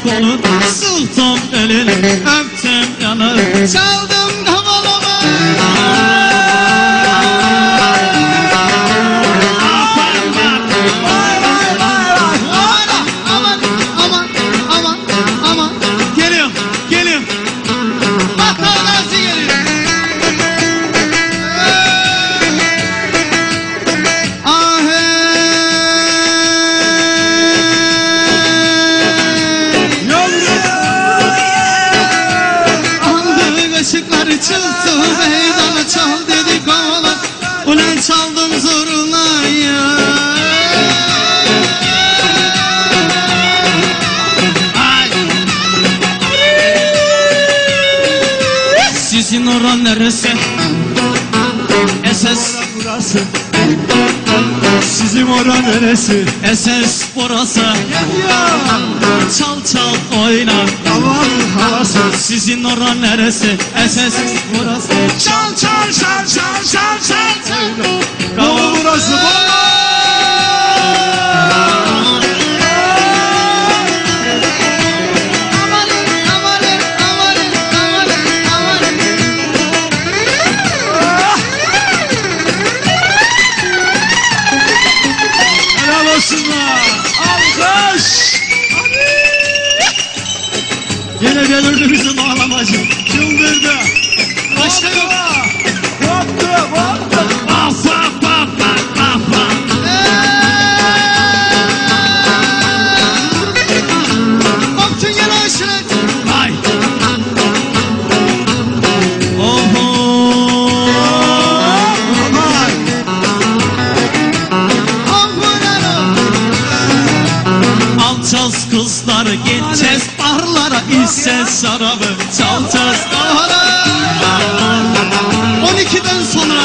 kolun, sıktım elini, öptüm yanını, çaldım kavalama. Aman geliyor Battal Gazi geliyor. Çıktı meydana, çal dedi kovalar, ulan çaldım zurnayı. Sizin oran neresi? SS burası. Sizin oran neresi? SS burası. Çal oyna kaval havası. Sizin oran neresi? SS burası. Çal kaval burası. Helal olsunlar. Alkış. Yine delirdi bizim ağlamacı. Çıldırdı. Başka yok. Baktı. Baktın gene aşiret. Vay. Oho. Vay. Alçaz kızlar gideceğiz barlara, İsses şarabı çalacağız dağlara. 12'den sonra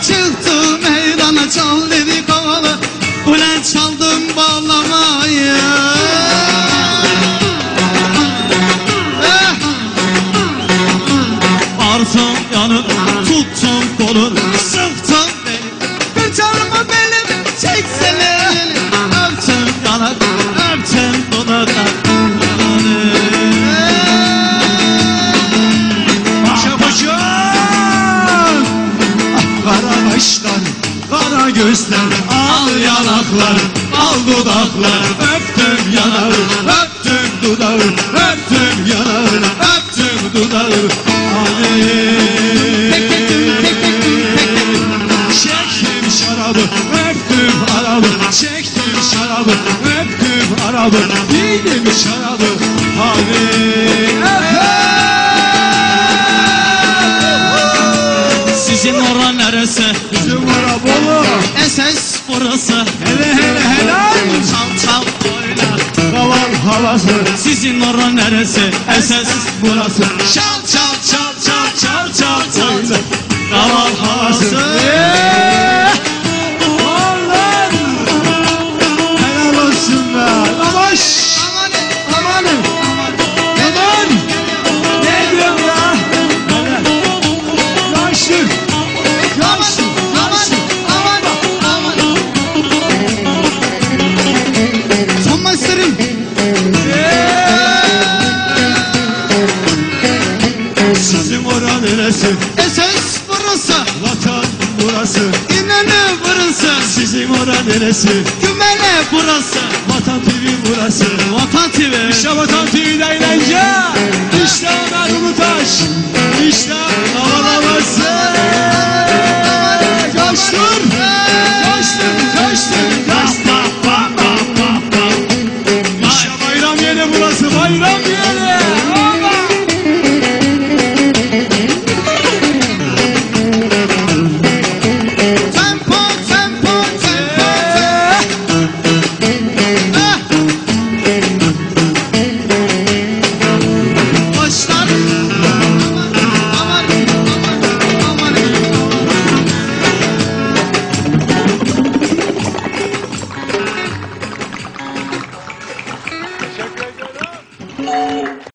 çıktı meydana, çal dedi kovalı, ulan çaldım bağlamayı. Arzum yanıp tuttum kolun, sıktım beni, bıçağımı belimi çeksene. Öptüm yanak, öptüm dudaklar. Kara başlar, kara gözler, al yanaklar, al dudaklar. Öptüm yanağı, öptüm dudağı, öptüm yanağını, öptüm dudağı. Çektim şarabı, öptüm arabı, çektim şarabı, öptüm arabı, yedim şarabı. Sizin oran neresi? Bizim ora Bolu. SS burası. Hele helal. Çal oyna kaval havası. Sizin oran neresi? SS burası. Çal oyna kaval havası. Helal olsunlar. Yavaş. Amanın. Ne diyorum ya? Yaşlı. Son maçlarım. Sizin oran neresi? SS burası. Vatan burası. İnönü burası. Sizin oran neresi? Gümele burası. Vatan TV burası. Vatan TV. İşte Vatan TV'de eğlence. İşte Ömer Ulutaş. İşte havalavası. Coştur. İşte bayram yeri burası. Bayram yeri.